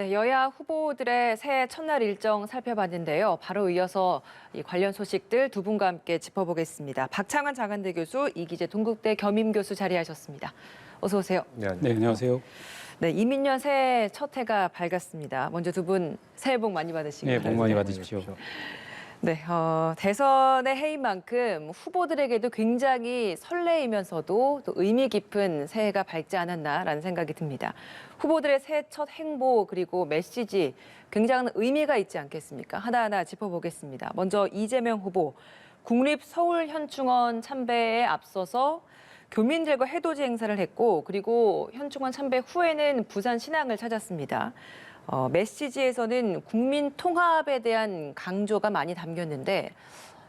네, 여야 후보들의 새해 첫날 일정 살펴봤는데요. 바로 이어서 이 관련 소식들 두 분과 함께 짚어보겠습니다. 박창환 장한대 교수, 이기재 동국대 겸임 교수 자리하셨습니다. 어서 오세요. 네, 안녕하세요. 네, 이민년 새해 첫 해가 밝았습니다. 먼저 두 분 새해 복 많이 받으시기 네, 바랍니다. 복 많이 받으십시오. 네, 대선의 해인 만큼 후보들에게도 굉장히 설레이면서도 또 의미 깊은 새해가 밝지 않았나라는 생각이 듭니다. 후보들의 새해 첫 행보 그리고 메시지 굉장한 의미가 있지 않겠습니까? 하나하나 짚어보겠습니다. 먼저 이재명 후보, 국립서울현충원 참배에 앞서서 교민들과 해돋이 행사를 했고 그리고 현충원 참배 후에는 부산 신항을 찾았습니다. 메시지에서는 국민 통합에 대한 강조가 많이 담겼는데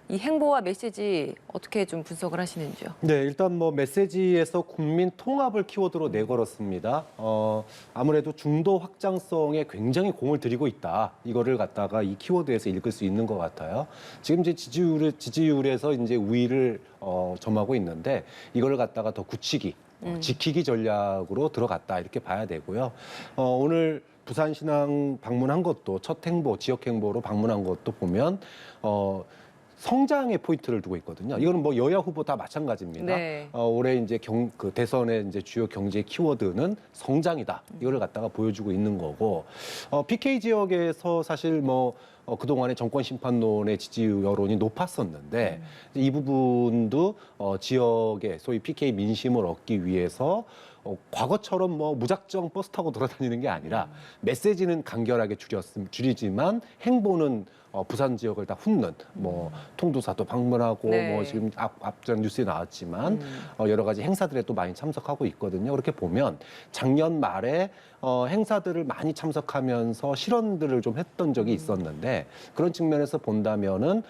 이 행보와 메시지 어떻게 좀 분석을 하시는지요? 네, 일단 뭐 메시지에서 국민 통합을 키워드로 내걸었습니다. 아무래도 중도 확장성에 굉장히 공을 들이고 있다. 이거를 갖다가 이 키워드에서 읽을 수 있는 것 같아요. 지금 이제 지지율에서 이제 우위를 점하고 있는데 이걸 갖다가 더 굳히기, 지키기 전략으로 들어갔다 이렇게 봐야 되고요. 오늘 부산 신항 방문한 것도 첫 행보, 지역 행보로 방문한 것도 보면 성장의 포인트를 두고 있거든요. 이거는 뭐 여야 후보 다 마찬가지입니다. 네. 올해 이제 대선의 이제 주요 경제 키워드는 성장이다. 이거를 갖다가 보여주고 있는 거고, PK 지역에서 사실 뭐 그동안의 정권 심판론의 지지 여론이 높았었는데 이 부분도 지역의 소위 PK 민심을 얻기 위해서 과거처럼 뭐 무작정 버스 타고 돌아다니는 게 아니라 메시지는 간결하게 줄이지만 행보는 부산 지역을 다 훑는 뭐 통도사도 방문하고 네. 뭐 지금 앞전 뉴스에 나왔지만 여러 가지 행사들에 또 많이 참석하고 있거든요. 그렇게 보면 작년 말에 행사들을 많이 참석하면서 실언들을 좀 했던 적이 있었는데 그런 측면에서 본다면은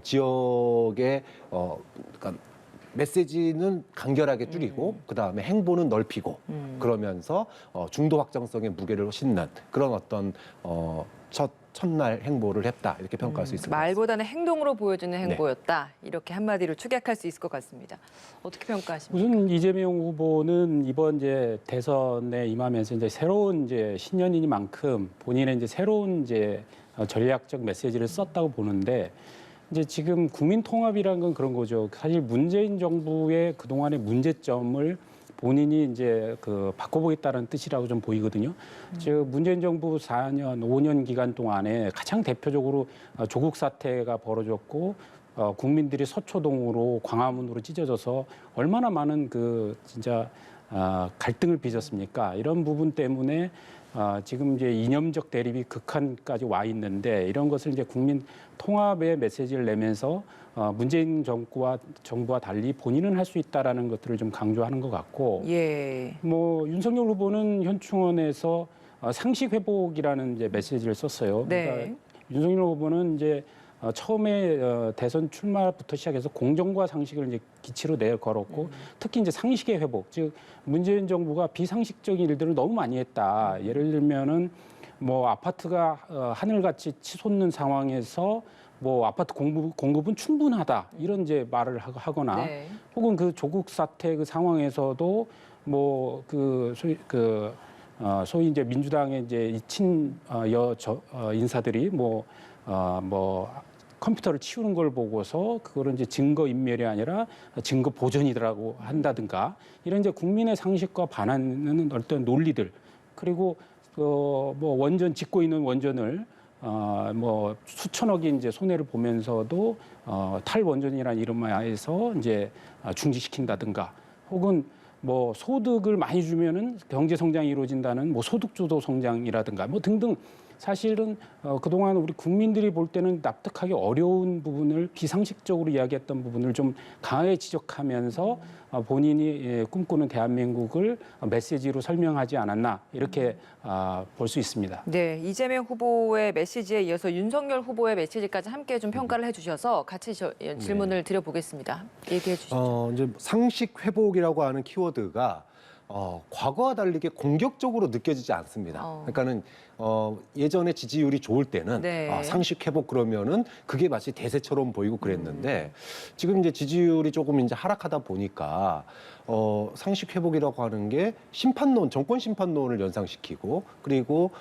지역의 그러니까 메시지는 간결하게 줄이고 그다음에 행보는 넓히고 그러면서 중도 확장성의 무게를 싣는 그런 어떤 첫날 행보를 했다 이렇게 평가할 수 있을 것 같습니다. 말보다는 행동으로 보여주는 행보였다. 이렇게 한마디로 축약할 수 있을 것 같습니다. 어떻게 평가하십니까? 우선 이재명 후보는 이번 이제 대선에 임하면서 이제 새로운 이제 신년이니만큼 본인의 이제 새로운 이제 전략적 메시지를 썼다고 보는데 이제 지금 국민 통합이라는 건 그런 거죠. 사실 문재인 정부의 그동안의 문제점을 본인이 이제 바꿔보겠다는 뜻이라고 좀 보이거든요. 즉 문재인 정부 4년, 5년 기간 동안에 가장 대표적으로 조국 사태가 벌어졌고 국민들이 서초동으로 광화문으로 찢어져서 얼마나 많은 진짜 갈등을 빚었습니까? 이런 부분 때문에 지금 이제 이념적 대립이 극한까지 와 있는데 이런 것을 이제 국민 통합의 메시지를 내면서 문재인 정부와 달리 본인은 할 수 있다라는 것들을 좀 강조하는 것 같고, 예. 뭐 윤석열 후보는 현충원에서 상식 회복이라는 이제 메시지를 썼어요. 네. 그러니까 윤석열 후보는 이제 처음에 대선 출마부터 시작해서 공정과 상식을 이제 기치로 내걸었고 특히 이제 상식의 회복, 즉 문재인 정부가 비상식적인 일들을 너무 많이 했다. 예를 들면은 뭐 아파트가 하늘같이 치솟는 상황에서 뭐 아파트 공급은 충분하다 이런 이제 말을 하거나 네. 혹은 그 조국 사태 그 상황에서도 뭐 소위 이제 민주당의 이제 인사들이 뭐 컴퓨터를 치우는 걸 보고서 그거를 이제 증거 인멸이 아니라 증거 보존이라고 한다든가 이런 이제 국민의 상식과 반하는 어떤 논리들 그리고 뭐 원전 짓고 있는 원전을 뭐 수천억이 이제 손해를 보면서도 탈원전이라는 이름하에서 이제 중지시킨다든가 혹은 뭐 소득을 많이 주면은 경제 성장이 이루어진다는 뭐 소득 주도 성장이라든가 뭐 등등 사실은 그동안 우리 국민들이 볼 때는 납득하기 어려운 부분을 비상식적으로 이야기했던 부분을 좀 강하게 지적하면서 본인이 꿈꾸는 대한민국을 메시지로 설명하지 않았나 이렇게 볼 수 있습니다. 네, 이재명 후보의 메시지에 이어서 윤석열 후보의 메시지까지 함께 좀 평가를 해주셔서 같이 질문을 드려보겠습니다. 얘기해 주시죠. 이제 상식 회복이라고 하는 키워드가 과거와 다르게 공격적으로 느껴지지 않습니다. 그러니까는 예전에 지지율이 좋을 때는 네. 상식 회복 그러면은 그게 마치 대세처럼 보이고 그랬는데 지금 이제 지지율이 조금 이제 하락하다 보니까 상식 회복이라고 하는 게 심판론, 정권 심판론을 연상시키고 그리고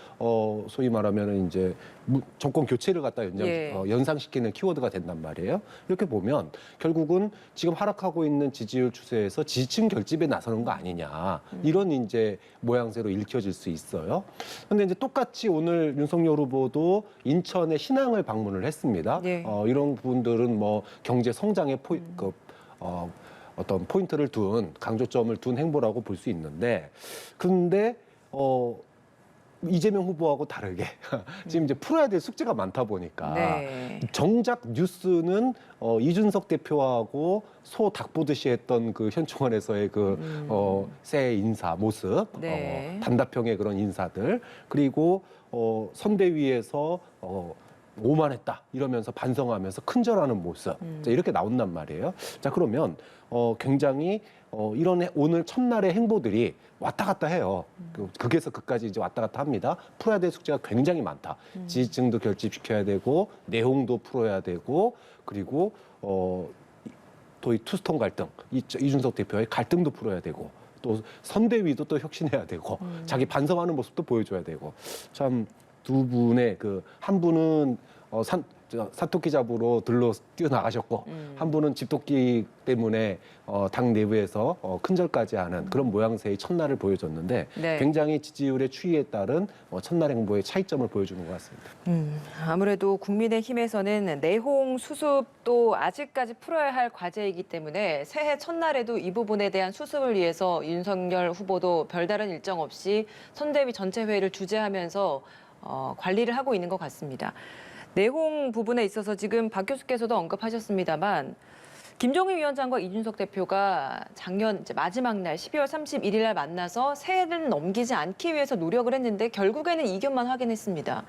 소위 말하면은 이제 정권 교체를 갖다 예. 연상시키는 키워드가 된단 말이에요. 이렇게 보면 결국은 지금 하락하고 있는 지지율 추세에서 지지층 결집에 나서는 거 아니냐 이런 이제 모양새로 읽혀질 수 있어요. 그런데 이제 똑같이 오늘 윤석열 후보도 인천의 신항을 방문을 했습니다. 예. 이런 부분들은 뭐 경제 성장의 어떤 포인트를 강조점을 둔 행보라고 볼 수 있는데, 근데 이재명 후보하고 다르게 지금 이제 풀어야 될 숙제가 많다 보니까 네. 정작 뉴스는 이준석 대표하고 소 닭 보듯이 했던 그 현충원에서의 새 인사 모습, 네. 단답형의 그런 인사들, 그리고 선대위에서 오만했다 이러면서 반성하면서 큰절하는 모습, 자, 이렇게 나온단 말이에요. 자, 그러면 굉장히 이런 오늘 첫날의 행보들이 왔다 갔다 해요. 극에서 극까지 이제 왔다 갔다 합니다. 풀어야 될 숙제가 굉장히 많다. 지지층도 결집시켜야 되고 내용도 풀어야 되고 그리고 도의 투스톤 갈등, 이준석 대표의 갈등도 풀어야 되고 또 선대위도 또 혁신해야 되고 자기 반성하는 모습도 보여줘야 되고 참 두 분의 한 분은 산토끼 잡으러 뛰어나가셨고 한 분은 집토끼 때문에 당 내부에서 큰절까지 하는 그런 모양새의 첫날을 보여줬는데 네. 굉장히 지지율의 추이에 따른 첫날 행보의 차이점을 보여주는 것 같습니다. 아무래도 국민의힘에서는 내홍 수습도 아직까지 풀어야 할 과제이기 때문에 새해 첫날에도 이 부분에 대한 수습을 위해서 윤석열 후보도 별다른 일정 없이 선대위 전체 회의를 주재하면서 관리를 하고 있는 것 같습니다. 내홍 부분에 있어서 지금 박 교수께서도 언급하셨습니다만 김종인 위원장과 이준석 대표가 작년 이제 마지막 날 12월 31일 날 만나서 새해를 넘기지 않기 위해서 노력을 했는데 결국에는 이견만 확인했습니다.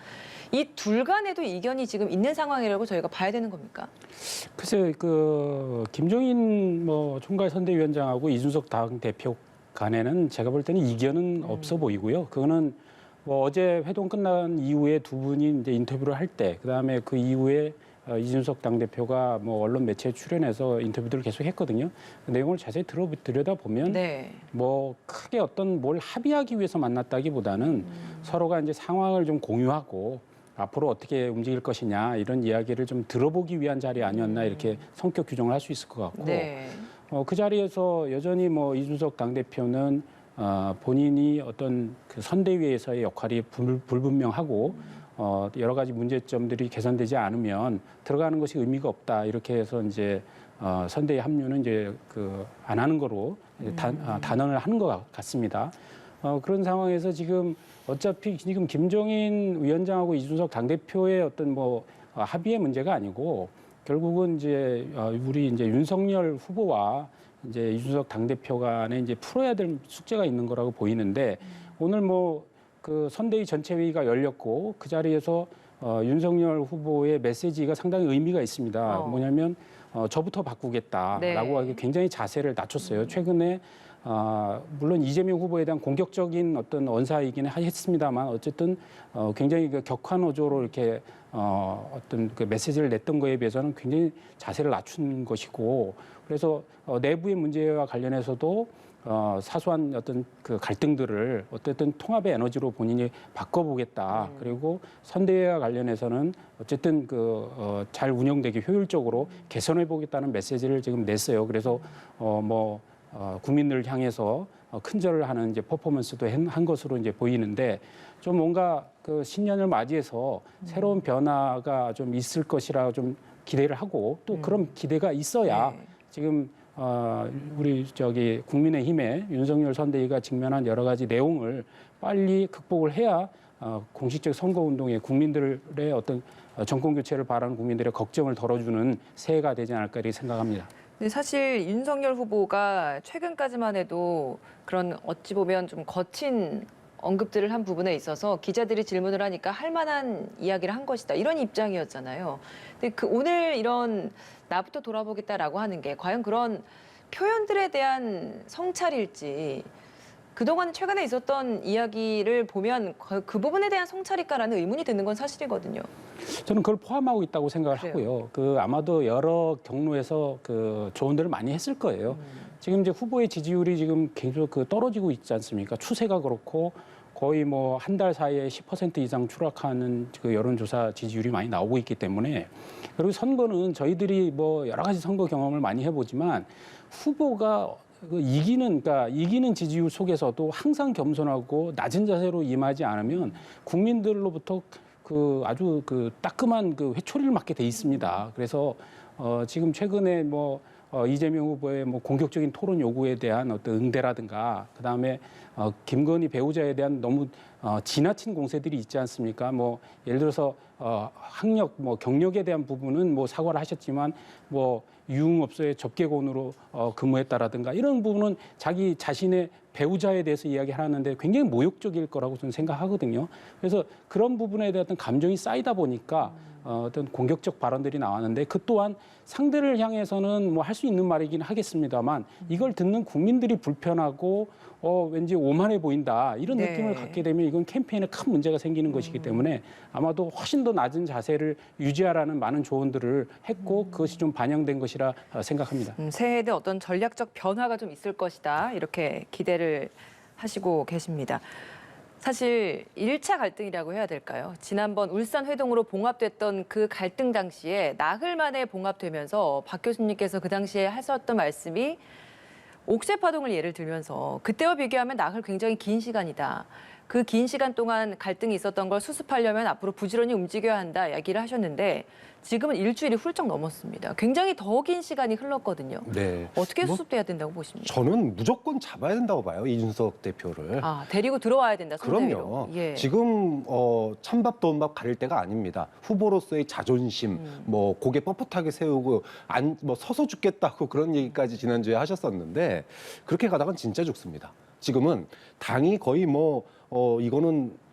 이 둘 간에도 이견이 지금 있는 상황이라고 저희가 봐야 되는 겁니까? 글쎄요, 김종인 총괄 선대위원장하고 이준석 당 대표 간에는 제가 볼 때는 이견은 없어 보이고요. 그거는 어제 회동 끝난 이후에 두 분이 이제 인터뷰를 할 때, 그다음에 그 이후에 이준석 당대표가 언론 매체에 출연해서 인터뷰들을 계속 했거든요. 그 내용을 자세히 들여다보면 네. 크게 어떤 뭘 합의하기 위해서 만났다기보다는 서로가 이제 상황을 좀 공유하고 앞으로 어떻게 움직일 것이냐 이런 이야기를 좀 들어보기 위한 자리 아니었나 이렇게 성격 규정을 할 수 있을 것 같고 네. 그 자리에서 여전히 이준석 당대표는 본인이 어떤 그 선대위에서의 역할이 불분명하고 여러 가지 문제점들이 개선되지 않으면 들어가는 것이 의미가 없다 이렇게 해서 이제 선대위 합류는 이제 안 하는 거로 단언을 하는 것 같습니다. 그런 상황에서 지금 어차피 지금 김종인 위원장하고 이준석 당대표의 어떤 합의의 문제가 아니고 결국은 이제 우리 이제 윤석열 후보와 이제 이준석 당대표 간에 이제 풀어야 될 숙제가 있는 거라고 보이는데 오늘 그 선대위 전체 회의가 열렸고 그 자리에서 윤석열 후보의 메시지가 상당히 의미가 있습니다. 뭐냐면 저부터 바꾸겠다라고 네. 하기 굉장히 자세를 낮췄어요. 최근에 물론 이재명 후보에 대한 공격적인 어떤 언사이기는 했습니다만 어쨌든 굉장히 격환호조로 이렇게 어떤 그 메시지를 냈던 거에 비해서는 굉장히 자세를 낮춘 것이고 그래서 내부의 문제와 관련해서도 사소한 어떤 그 갈등들을 어쨌든 통합의 에너지로 본인이 바꿔보겠다. 그리고 선대위와 관련해서는 어쨌든 잘 운영되게 효율적으로 개선해보겠다는 메시지를 지금 냈어요. 그래서 국민들을 향해서 큰절을 하는 이제 퍼포먼스도 한 것으로 이제 보이는데 좀 뭔가 그 신년을 맞이해서 새로운 변화가 좀 있을 것이라 좀 기대를 하고 또 그런 기대가 있어야 네. 지금 우리 국민의힘의 윤석열 선대위가 직면한 여러 가지 내용을 빨리 극복을 해야 공식적 선거운동에 국민들의 어떤 정권 교체를 바라는 국민들의 걱정을 덜어주는 새해가 되지 않을까 이렇게 생각합니다. 근데 사실 윤석열 후보가 최근까지만 해도 그런 어찌 보면 좀 거친 언급들을 한 부분에 있어서 기자들이 질문을 하니까 할 만한 이야기를 한 것이다. 이런 입장이었잖아요. 근데 오늘 이런 나부터 돌아보겠다라고 하는 게 과연 그런 표현들에 대한 성찰일지 그동안 최근에 있었던 이야기를 보면 그 부분에 대한 성찰일까라는 의문이 드는 건 사실이거든요. 저는 그걸 포함하고 있다고 생각을 그래요? 하고요. 아마도 여러 경로에서 조언들을 많이 했을 거예요. 지금 이제 후보의 지지율이 지금 계속 떨어지고 있지 않습니까? 추세가 그렇고 거의 뭐 한 달 사이에 10% 이상 추락하는 여론조사 지지율이 많이 나오고 있기 때문에, 그리고 선거는 저희들이 뭐 여러 가지 선거 경험을 많이 해보지만 후보가 이기는 지지율 속에서도 항상 겸손하고 낮은 자세로 임하지 않으면 국민들로부터 아주 따끔한 회초리를 맞게 돼 있습니다. 그래서 지금 최근에 이재명 후보의 공격적인 토론 요구에 대한 어떤 응대라든가, 그다음에 김건희 배우자에 대한 너무 지나친 공세들이 있지 않습니까? 예를 들어서 학력, 경력에 대한 부분은 사과를 하셨지만 유흥업소의 접객원으로 근무했다라든가 이런 부분은 자기 자신의 배우자에 대해서 이야기하는데 굉장히 모욕적일 거라고 저는 생각하거든요. 그래서 그런 부분에 대한 어떤 감정이 쌓이다 보니까 어떤 공격적 발언들이 나왔는데, 그 또한 상대를 향해서는 할 수 있는 말이긴 하겠습니다만 이걸 듣는 국민들이 불편하고 왠지 오만해 보인다 이런 네. 느낌을 갖게 되면 이건 캠페인에 큰 문제가 생기는 것이기 때문에 아마도 훨씬 더 낮은 자세를 유지하라는 많은 조언들을 했고 그것이 좀 반영된 것이라 생각합니다. 새해에도 어떤 전략적 변화가 좀 있을 것이다 이렇게 기대를 하시고 계십니다. 사실 1차 갈등이라고 해야 될까요? 지난번 울산 회동으로 봉합됐던 그 갈등 당시에 나흘 만에 봉합되면서 박 교수님께서 그 당시에 하셨던 말씀이 옥새 파동을 예를 들면서 그때와 비교하면 나흘 굉장히 긴 시간이다. 그 긴 시간 동안 갈등이 있었던 걸 수습하려면 앞으로 부지런히 움직여야 한다 이야기를 하셨는데 지금은 일주일이 훌쩍 넘었습니다. 굉장히 더 긴 시간이 흘렀거든요. 네. 어떻게 수습돼야 된다고 보십니까? 저는 무조건 잡아야 된다고 봐요, 이준석 대표를. 데리고 들어와야 된다. 선대위로. 그럼요. 예. 지금 찬밥 더운밥 가릴 때가 아닙니다. 후보로서의 자존심, 고개 뻣뻣하게 세우고 서서 죽겠다고 그런 얘기까지 지난주에 하셨었는데 그렇게 가다간 진짜 죽습니다. 지금은 당이 거의 이거는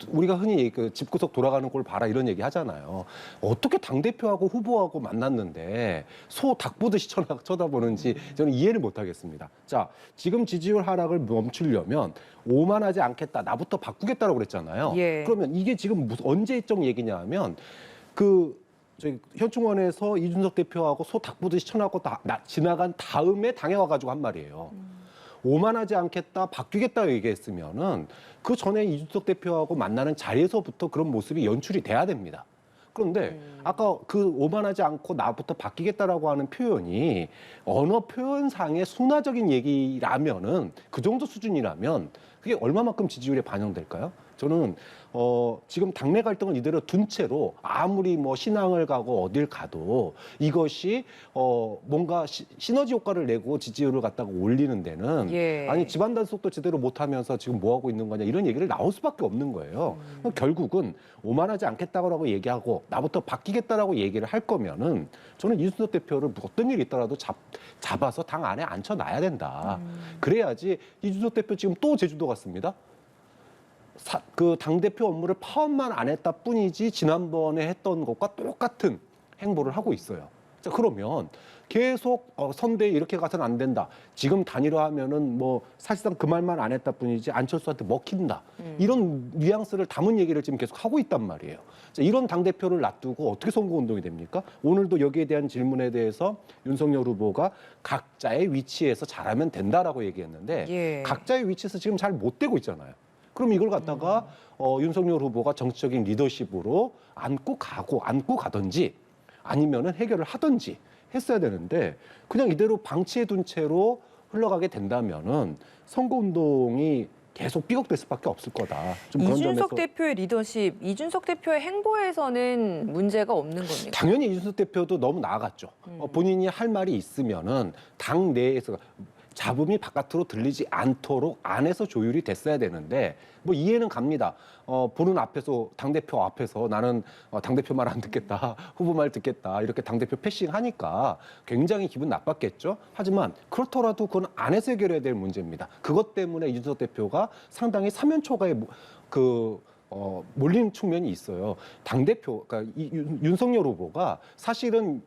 우리가 흔히 집구석 돌아가는 꼴 봐라 이런 얘기 하잖아요. 어떻게 당대표하고 후보하고 만났는데 소 닭 보듯이 쳐다보는지 저는 이해를 못 하겠습니다. 자, 지금 지지율 하락을 멈추려면 오만하지 않겠다, 나부터 바꾸겠다라고 그랬잖아요. 예. 그러면 이게 지금 언제적 얘기냐 하면 저희 현충원에서 이준석 대표하고 소 닭 보듯이 쳐나고 지나간 다음에 당에 와가지고 한 말이에요. 오만하지 않겠다, 바뀌겠다 얘기했으면은 그 전에 이준석 대표하고 만나는 자리에서부터 그런 모습이 연출이 돼야 됩니다. 그런데 아까 오만하지 않고 나부터 바뀌겠다라고 하는 표현이 언어 표현상의 순화적인 얘기라면은 그 정도 수준이라면 그게 얼마만큼 지지율에 반영될까요? 저는 지금 당내 갈등을 이대로 둔 채로 아무리 신앙을 가고 어딜 가도 이것이 뭔가 시너지 효과를 내고 지지율을 갖다가 올리는 데는 예. 아니 집안 단속도 제대로 못하면서 지금 뭐 하고 있는 거냐 이런 얘기를 나올 수밖에 없는 거예요. 결국은 오만하지 않겠다고 얘기하고 나부터 바뀌겠다라고 얘기를 할 거면은 저는 이준석 대표를 어떤 일이 있더라도 잡아서 당 안에 앉혀놔야 된다. 그래야지. 이준석 대표 지금 또 제주도 갔습니다. 당대표 업무를 파업만 안 했다 뿐이지 지난번에 했던 것과 똑같은 행보를 하고 있어요. 자, 그러면 계속 선대에 이렇게 가서는 안 된다. 지금 단일화하면은 사실상 그 말만 안 했다 뿐이지 안철수한테 먹힌다. 이런 뉘앙스를 담은 얘기를 지금 계속 하고 있단 말이에요. 자, 이런 당대표를 놔두고 어떻게 선거운동이 됩니까? 오늘도 여기에 대한 질문에 대해서 윤석열 후보가 각자의 위치에서 잘하면 된다라고 얘기했는데 예. 각자의 위치에서 지금 잘 못 되고 있잖아요. 그럼 이걸 갖다가 윤석열 후보가 정치적인 리더십으로 안고 가든지 아니면은 해결을 하든지 했어야 되는데 그냥 이대로 방치해 둔 채로 흘러가게 된다면은 선거운동이 계속 삐걱될 수밖에 없을 거다. 좀 그런 이준석 점에서 대표의 리더십, 이준석 대표의 행보에서는 문제가 없는 겁니까? 당연히 이준석 대표도 너무 나아갔죠. 본인이 할 말이 있으면은 당 내에서 잡음이 바깥으로 들리지 않도록 안에서 조율이 됐어야 되는데 이해는 갑니다. 보는 앞에서 당대표 앞에서 나는 당대표 말 안 듣겠다, 후보 말 듣겠다 이렇게 당대표 패싱하니까 굉장히 기분 나빴겠죠. 하지만 그렇더라도 그건 안에서 해결해야 될 문제입니다. 그것 때문에 이준석 대표가 상당히 사면초가에 몰린 측면이 있어요. 당대표, 그러니까 윤석열 후보가 사실은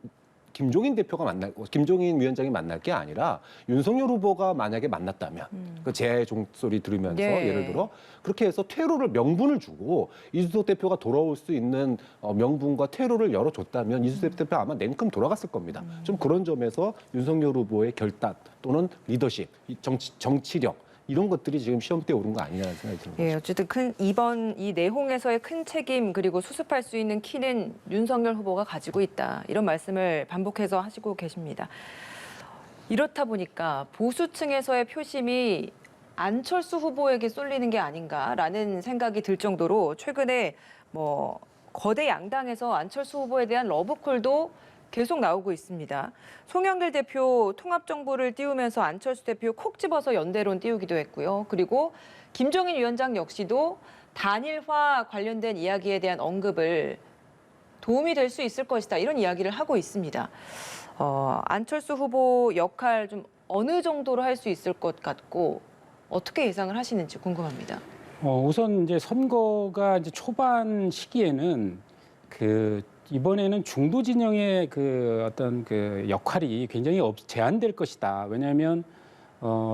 김종인 위원장이 만날 게 아니라 윤석열 후보가 만약에 만났다면 그 제 종소리 들으면서 네. 예를 들어 그렇게 해서 퇴로를 명분을 주고 이준석 대표가 돌아올 수 있는 명분과 퇴로를 열어줬다면 이준석 대표 아마 냉큼 돌아갔을 겁니다. 좀 그런 점에서 윤석열 후보의 결단 또는 리더십, 이 정치력 이런 것들이 지금 시험대에 오른 거 아니냐는 생각이 듭니다. 예, 어쨌든 이번 이 내홍에서의 큰 책임 그리고 수습할 수 있는 키는 윤석열 후보가 가지고 있다. 이런 말씀을 반복해서 하시고 계십니다. 이렇다 보니까 보수층에서의 표심이 안철수 후보에게 쏠리는 게 아닌가라는 생각이 들 정도로 최근에 뭐 거대 양당에서 안철수 후보에 대한 러브콜도 계속 나오고 있습니다. 송영길 대표 통합정부를 띄우면서 안철수 대표 콕 집어서 연대론 띄우기도 했고요. 그리고 김종인 위원장 역시도 단일화 관련된 이야기에 대한 언급을 도움이 될 수 있을 것이다. 이런 이야기를 하고 있습니다. 안철수 후보 역할 좀 어느 정도로 할 수 있을 것 같고 어떻게 예상을 하시는지 궁금합니다. 우선 이제 선거가 이제 초반 시기에는 이번에는 중도 진영의 어떤 역할이 굉장히 제한될 것이다. 왜냐하면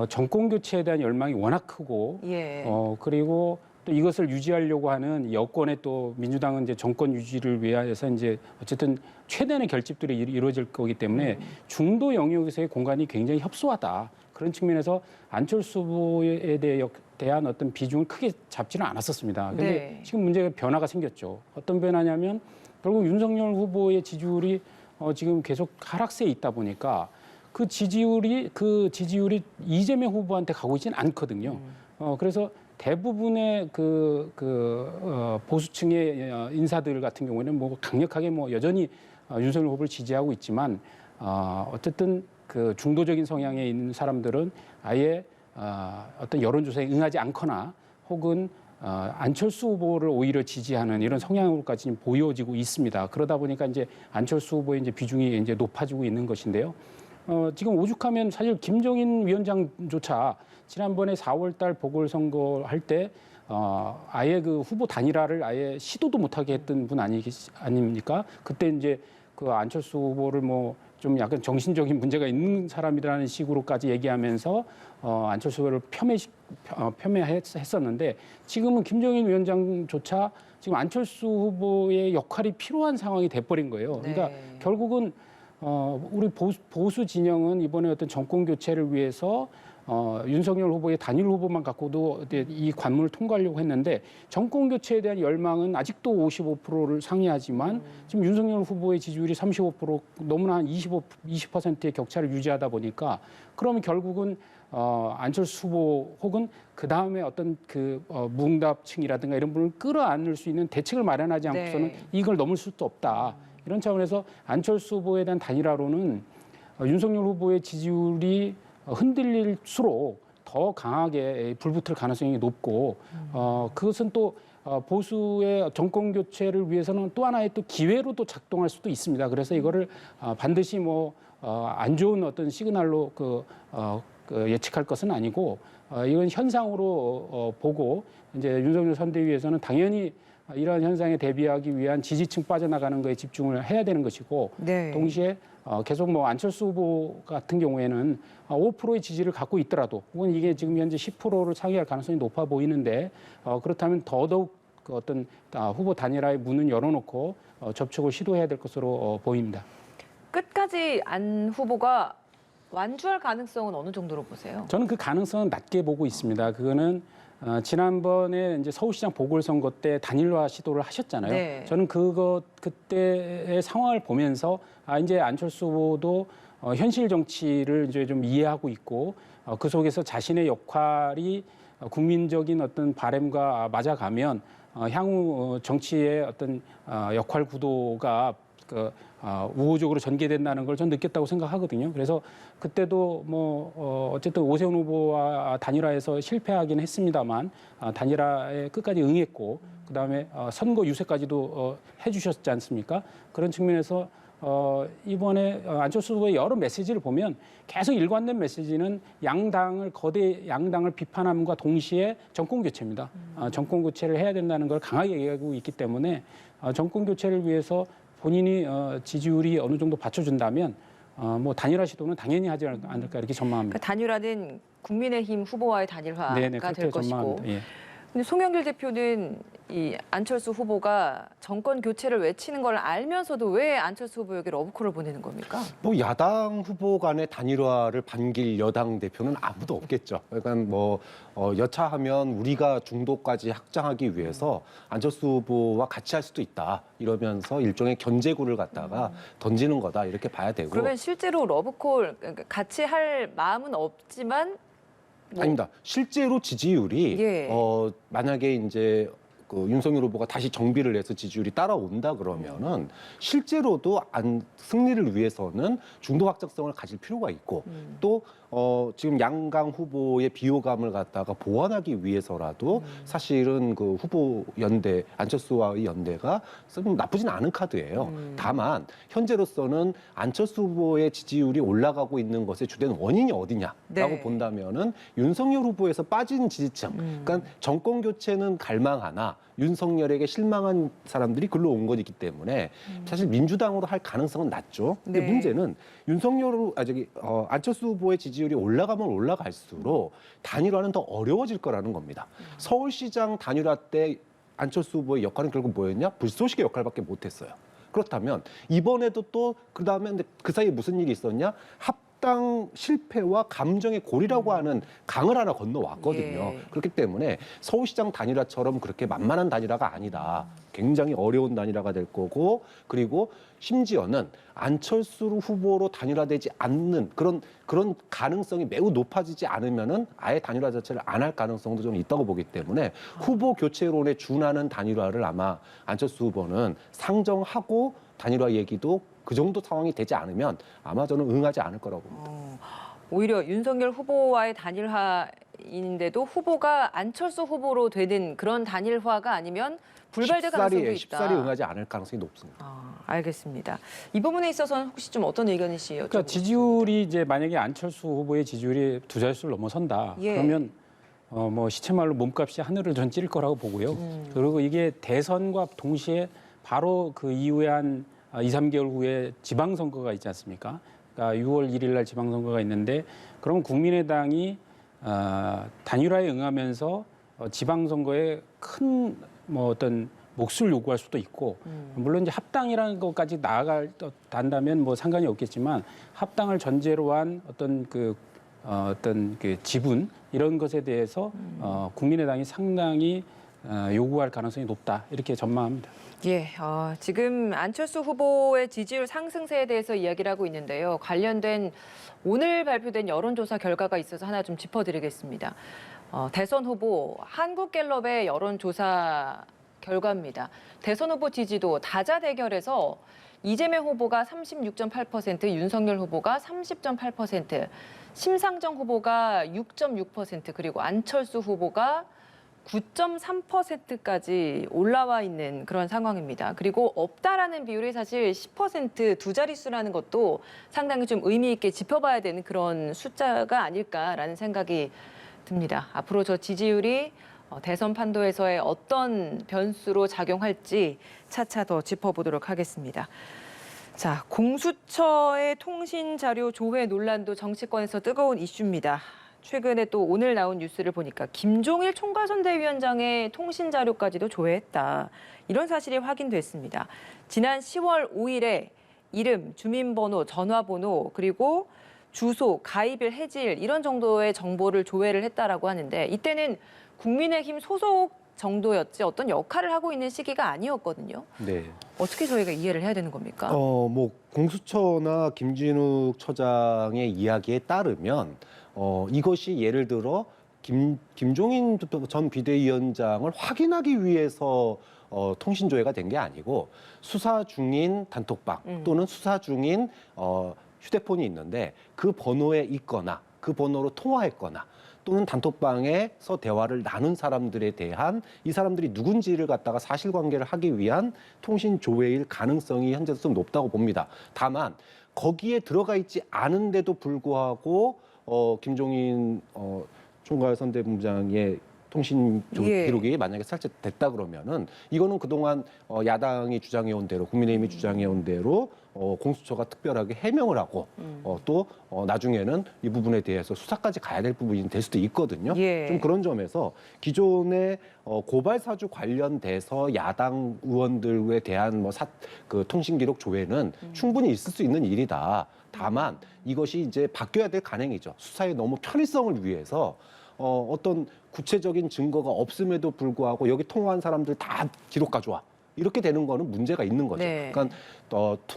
정권 교체에 대한 열망이 워낙 크고, 예. 그리고 또 이것을 유지하려고 하는 여권의 또 민주당은 이제 정권 유지를 위해서 이제 어쨌든 최대한의 결집들이 이루어질 거기 때문에 중도 영역에서의 공간이 굉장히 협소하다. 그런 측면에서 안철수 후보에 대한 어떤 비중을 크게 잡지는 않았었습니다. 그런데 네. 지금 문제가 변화가 생겼죠. 어떤 변화냐면 결국 윤석열 후보의 지지율이 지금 계속 하락세에 있다 보니까 그 지지율이 이재명 후보한테 가고 있지는 않거든요. 그래서 대부분의 보수층의 인사들 같은 경우에는 뭐 강력하게 뭐 여전히 윤석열 후보를 지지하고 있지만 어쨌든 그 중도적인 성향에 있는 사람들은 아예 어떤 여론조사에 응하지 않거나 혹은 안철수 후보를 오히려 지지하는 이런 성향으로까지 보여지고 있습니다. 그러다 보니까 이제 안철수 후보의 이제 비중이 이제 높아지고 있는 것인데요. 지금 오죽하면 사실 김종인 위원장조차 지난번에 4월달 보궐선거 할 때 아예 그 후보 단일화를 아예 시도도 못하게 했던 분 아닙니까? 그때 이제 그 안철수 후보를 뭐 좀 약간 정신적인 문제가 있는 사람이라는 식으로까지 얘기하면서 안철수 후보를 폄훼했었는데 지금은 김종인 위원장조차 지금 안철수 후보의 역할이 필요한 상황이 돼버린 거예요. 그러니까 네. 결국은 우리 보수 진영은 이번에 어떤 정권 교체를 위해서 윤석열 후보의 단일 후보만 갖고도 이 관문을 통과하려고 했는데 정권 교체에 대한 열망은 아직도 55%를 상회하지만 지금 윤석열 후보의 지지율이 35% 너무나 한 20%의 격차를 유지하다 보니까 그러면 결국은 안철수 후보 혹은 그 다음에 어떤 무응답층이라든가 이런 분을 끌어안을 수 있는 대책을 마련하지 않고서는 네. 이걸 넘을 수도 없다. 이런 차원에서 안철수 후보에 대한 단일화로는 윤석열 후보의 지지율이 흔들릴수록 더 강하게 불붙을 가능성이 높고 그것은 또 보수의 정권 교체를 위해서는 또 하나의 또 기회로도 작동할 수도 있습니다. 그래서 이거를 반드시 안 좋은 어떤 시그널로 예측할 것은 아니고 이건 현상으로 보고 이제 윤석열 선대위에서는 당연히 이러한 현상에 대비하기 위한 지지층 빠져나가는 거에 집중을 해야 되는 것이고 네. 동시에 계속 뭐 안철수 후보 같은 경우에는 5%의 지지를 갖고 있더라도 혹은 이게 지금 현재 10%를 상회할 가능성이 높아 보이는데 그렇다면 더더욱 그 어떤 후보 단일화의 문은 열어놓고 접촉을 시도해야 될 것으로 보입니다. 끝까지 안 후보가 완주할 가능성은 어느 정도로 보세요? 저는 그 가능성은 낮게 보고 있습니다. 그거는 지난번에 이제 서울시장 보궐선거 때 단일화 시도를 하셨잖아요. 네. 저는 그때의 상황을 보면서 이제 안철수 후보도 현실 정치를 이제 좀 이해하고 있고 그 속에서 자신의 역할이 국민적인 어떤 바람과 맞아가면 향후 정치의 어떤 역할 구도가 우호적으로 전개된다는 걸 전 느꼈다고 생각하거든요. 그래서 그때도 어쨌든 오세훈 후보와 단일화에서 실패하긴 했습니다만 단일화에 끝까지 응했고 그다음에 선거 유세까지도 해주셨지 않습니까? 그런 측면에서 이번에 안철수 후보의 여러 메시지를 보면 계속 일관된 메시지는 거대 양당을 비판함과 동시에 정권 교체입니다. 정권 교체를 해야 된다는 걸 강하게 얘기하고 있기 때문에 정권 교체를 위해서 본인이 지지율이 어느 정도 받쳐준다면 뭐 단일화 시도는 당연히 하지 않을까 이렇게 전망합니다. 그러니까 단일화는 국민의힘 후보와의 단일화가 네네, 될 그렇게 것이고. 전망합니다. 예. 근데 송영길 대표는 이 안철수 후보가 정권 교체를 외치는 걸 알면서도 왜 안철수 후보에게 러브콜을 보내는 겁니까? 뭐 야당 후보 간의 단일화를 반길 여당 대표는 아무도 없겠죠. 그러니까 뭐 여차하면 우리가 중도까지 확장하기 위해서 안철수 후보와 같이 할 수도 있다 이러면서 일종의 견제구를 갖다가 던지는 거다 이렇게 봐야 되고. 그러면 실제로 러브콜 그러니까 같이 할 마음은 없지만 아닙니다. 실제로 지지율이 예. 만약에 이제 그 윤석열 후보가 다시 정비를 해서 지지율이 따라온다 그러면은 실제로도 승리를 위해서는 중도 확장성을 가질 필요가 있고 또 지금 양강 후보의 비호감을 갖다가 보완하기 위해서라도 사실은 그 후보 연대 안철수와의 연대가 좀 나쁘진 않은 카드예요. 다만 현재로서는 안철수 후보의 지지율이 올라가고 있는 것의 주된 원인이 어디냐라고 네. 본다면은 윤석열 후보에서 빠진 지지층. 그러니까 정권 교체는 갈망하나 윤석열에게 실망한 사람들이 글로 온 것이기 때문에 사실 민주당으로 할 가능성은 낮죠. 근데 네. 문제는 안철수 후보의 지지율이 올라가면 올라갈수록 단일화는 더 어려워질 거라는 겁니다. 서울시장 단일화 때 안철수 후보의 역할은 결국 뭐였냐? 불쏘시개 역할밖에 못했어요. 그렇다면 이번에도 또 그다음에 그 사이에 무슨 일이 있었냐? 합당 실패와 감정의 골이라고 하는 강을 하나 건너왔거든요. 예. 그렇기 때문에 서울시장 단일화처럼 그렇게 만만한 단일화가 아니다. 굉장히 어려운 단일화가 될 거고 그리고 심지어는 안철수 후보로 단일화되지 않는 그런 가능성이 매우 높아지지 않으면은 아예 단일화 자체를 안 할 가능성도 좀 있다고 보기 때문에 후보 교체론에 준하는 단일화를 아마 안철수 후보는 상정하고 단일화 얘기도 그 정도 상황이 되지 않으면 아마 저는 응하지 않을 거라고 봅니다. 오히려 윤석열 후보와의 단일화인데도 후보가 안철수 후보로 되는 그런 단일화가 아니면 불발될 가능성도 있다. 쉽사리 응하지 않을 가능성이 높습니다. 알겠습니다. 이 부분에 있어서는 혹시 좀 어떤 의견이시요? 그러니까 지지율이 이제 만약에 안철수 후보의 지지율이 두 자릿수를 넘어선다. 예. 그러면 뭐 시체말로 몸값이 하늘을 전 찌를 거라고 보고요. 그리고 이게 대선과 동시에 바로 그 이후에 한 2, 3개월 후에 지방선거가 있지 않습니까? 그러니까 6월 1일 날 지방선거가 있는데 그러면 국민의당이 단일화에 응하면서 지방선거에 큰 뭐 어떤 몫을 요구할 수도 있고 물론 이제 합당이라는 것까지 나아간다면 뭐 상관이 없겠지만 합당을 전제로 한 어떤 그 지분 이런 것에 대해서 국민의당이 상당히 요구할 가능성이 높다 이렇게 전망합니다. 예, 지금 안철수 후보의 지지율 상승세에 대해서 이야기를 하고 있는데요. 관련된 오늘 발표된 여론조사 결과가 있어서 하나 좀 짚어드리겠습니다. 대선 후보 한국갤럽의 여론조사 결과입니다. 대선 후보 지지도 다자대결에서 이재명 후보가 36.8%, 윤석열 후보가 30.8%, 심상정 후보가 6.6%, 그리고 안철수 후보가 9.3%까지 올라와 있는 그런 상황입니다. 그리고 없다라는 비율이 사실 10% 두 자릿수라는 것도 상당히 좀 의미 있게 짚어봐야 되는 그런 숫자가 아닐까라는 생각이 듭니다. 앞으로 저 지지율이 대선 판도에서의 어떤 변수로 작용할지 차차 더 짚어보도록 하겠습니다. 자, 공수처의 통신 자료 조회 논란도 정치권에서 뜨거운 이슈입니다. 최근에 또 오늘 나온 뉴스를 보니까 김종일 총괄선대위원장의 통신 자료까지도 조회했다. 이런 사실이 확인됐습니다. 지난 10월 5일에 이름, 주민번호, 전화번호, 그리고 주소, 가입일, 해지일 이런 정도의 정보를 조회를 했다라고 하는데 이때는 국민의힘 소속 정도였지 어떤 역할을 하고 있는 시기가 아니었거든요. 네. 어떻게 저희가 이해를 해야 되는 겁니까? 뭐 공수처나 김진욱 처장의 이야기에 따르면 이것이 예를 들어 김종인 전 비대위원장을 확인하기 위해서 통신 조회가 된 게 아니고 수사 중인 단톡방 또는 수사 중인 휴대폰이 있는데 그 번호에 있거나 그 번호로 통화했거나 또는 단톡방에서 대화를 나눈 사람들에 대한 이 사람들이 누군지를 갖다가 사실관계를 하기 위한 통신 조회일 가능성이 현재도 좀 높다고 봅니다. 다만 거기에 들어가 있지 않은데도 불구하고 김종인 총괄선대본부장의 통신 예. 기록이 만약에 삭제됐다 그러면은 이거는 그동안 야당이 주장해온 대로 국민의힘이 주장해온 대로 공수처가 특별하게 해명을 하고 또 나중에는 이 부분에 대해서 수사까지 가야 될 부분이 될 수도 있거든요. 예. 좀 그런 점에서 기존의 고발 사주 관련돼서 야당 의원들에 대한 그 통신 기록 조회는 충분히 있을 수 있는 일이다. 다만 이것이 이제 바뀌어야 될 간행이죠. 수사의 너무 편의성을 위해서 어떤 구체적인 증거가 없음에도 불구하고 여기 통화한 사람들 다 기록 가져와. 이렇게 되는 거는 문제가 있는 거죠. 네. 그러니까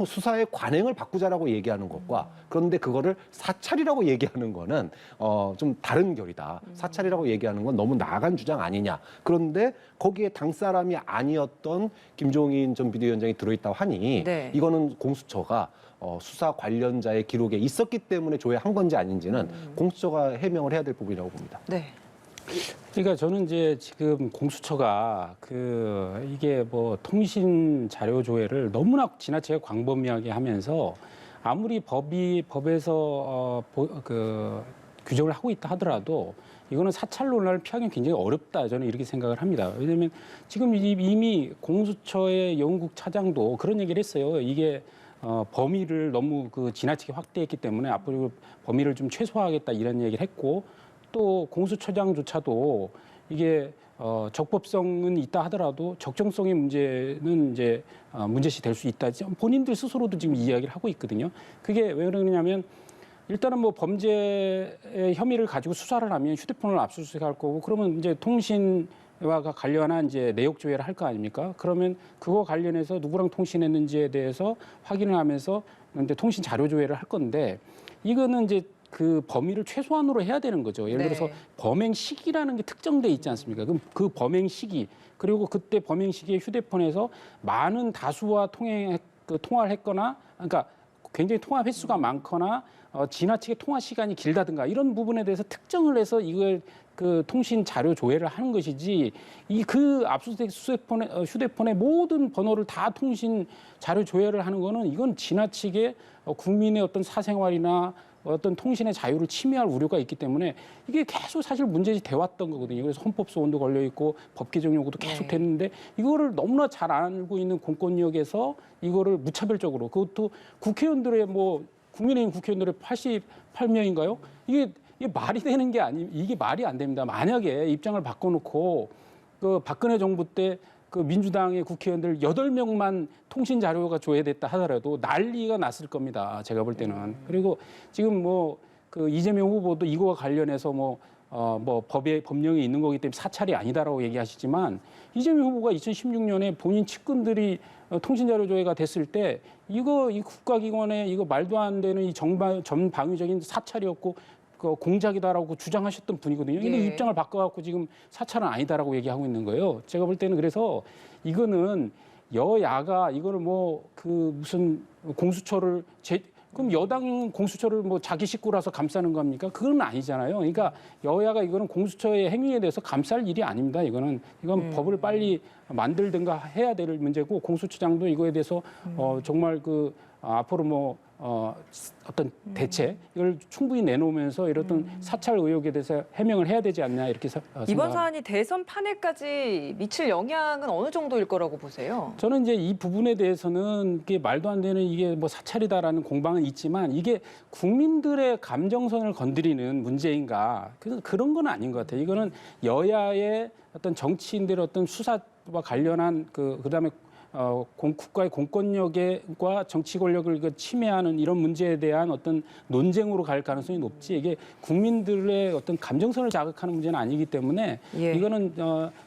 수사의 관행을 바꾸자라고 얘기하는 것과 그런데 그거를 사찰이라고 얘기하는 거는 좀 다른 결이다. 사찰이라고 얘기하는 건 너무 나아간 주장 아니냐. 그런데 거기에 당 사람이 아니었던 김종인 전 비대위원장이 들어있다고 하니 네. 이거는 공수처가 수사 관련자의 기록에 있었기 때문에 조회한 건지 아닌지는 공수처가 해명을 해야 될 부분이라고 봅니다. 네. 그러니까 저는 이제 지금 공수처가 이게 뭐 통신 자료 조회를 너무나 지나치게 광범위하게 하면서 아무리 법에서 규정을 하고 있다 하더라도 이거는 사찰 논란을 피하기 굉장히 어렵다 저는 이렇게 생각을 합니다. 왜냐하면 지금 이미 공수처의 영국 차장도 그런 얘기를 했어요. 이게 범위를 너무 지나치게 확대했기 때문에 앞으로 범위를 좀 최소화하겠다 이런 얘기를 했고 또 공수처장조차도 이게 적법성은 있다 하더라도 적정성의 문제는 이제 문제시 될 수 있다. 본인들 스스로도 지금 이야기를 하고 있거든요. 그게 왜 그러냐면 일단은 뭐 범죄의 혐의를 가지고 수사를 하면 휴대폰을 압수수색할 거고 그러면 이제 통신과 관련한 이제 내역 조회를 할 거 아닙니까? 그러면 그거 관련해서 누구랑 통신했는지에 대해서 확인을 하면서 근데 통신 자료 조회를 할 건데 이거는 이제 그 범위를 최소한으로 해야 되는 거죠. 예를 들어서 네. 범행 시기라는 게 특정돼 있지 않습니까? 그럼 그 범행 시기 그리고 그때 범행 시기에 휴대폰에서 많은 다수와 통화를 했거나 그러니까 굉장히 통화 횟수가 많거나 지나치게 통화 시간이 길다든가 이런 부분에 대해서 특정을 해서 이걸 그 통신 자료 조회를 하는 것이지 그 압수수색 휴대폰의 모든 번호를 다 통신 자료 조회를 하는 거는 이건 지나치게 국민의 어떤 사생활이나 어떤 통신의 자유를 침해할 우려가 있기 때문에 이게 계속 사실 문제시 돼 왔던 거거든요. 그래서 헌법소원도 걸려 있고 법 개정 요구도 계속 됐는데 이거를 너무나 잘 알고 있는 공권력에서 이거를 무차별적으로 그것도 국회의원들의 국민의힘 국회의원들의 88명인가요? 이게 말이 되는 게 이게 말이 안 됩니다. 만약에 입장을 바꿔놓고 그 박근혜 정부 때 그 민주당의 국회의원들 8명만 통신 자료가 조회됐다 하더라도 난리가 났을 겁니다. 제가 볼 때는. 그리고 지금 그 이재명 후보도 이거와 관련해서 법령이 있는 거기 때문에 사찰이 아니다라고 얘기하시지만 이재명 후보가 2016년에 본인 측근들이 통신 자료 조회가 됐을 때 이 국가기관의 이거 말도 안 되는 이 전방위적인 사찰이었고 공작이다라고 주장하셨던 분이거든요. 근데 예. 입장을 바꿔갖고 지금 사찰은 아니다라고 얘기하고 있는 거예요. 제가 볼 때는 그래서 이거는 여야가 이거를 무슨 공수처를 그럼 여당 공수처를 자기 식구라서 감싸는 겁니까? 그건 아니잖아요. 그러니까 여야가 이거는 공수처의 행위에 대해서 감쌀 일이 아닙니다. 이건 법을 빨리 만들든가 해야 될 문제고 공수처장도 이거에 대해서 정말 앞으로 어떤 대책 이걸 충분히 내놓으면서 이런 사찰 의혹에 대해서 해명을 해야 되지 않냐 이렇게 생각합니다. 이번 사안이 대선 판에까지 미칠 영향은 어느 정도일 거라고 보세요? 저는 이제 이 부분에 대해서는 이게 말도 안 되는 이게 사찰이다라는 공방은 있지만 이게 국민들의 감정선을 건드리는 문제인가 그런 건 아닌 것 같아요. 이거는 여야의 어떤 정치인들의 어떤 수사와 관련한 그다음에 국가의 공권력과 정치 권력을 침해하는 이런 문제에 대한 어떤 논쟁으로 갈 가능성이 높지 이게 국민들의 어떤 감정선을 자극하는 문제는 아니기 때문에 예. 이거는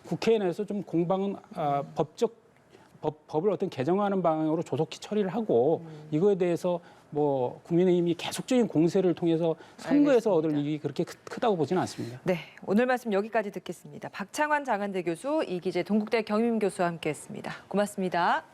국회에 내에서 좀 공방은 법을 어떤 개정하는 방향으로 조속히 처리를 하고 이거에 대해서 국민의힘이 계속적인 공세를 통해서 선거에서 얻을 이익이 그렇게 크다고 보지는 않습니다. 네, 오늘 말씀 여기까지 듣겠습니다. 박창환 장한대 교수, 이기재 동국대 경임 교수와 함께했습니다. 고맙습니다.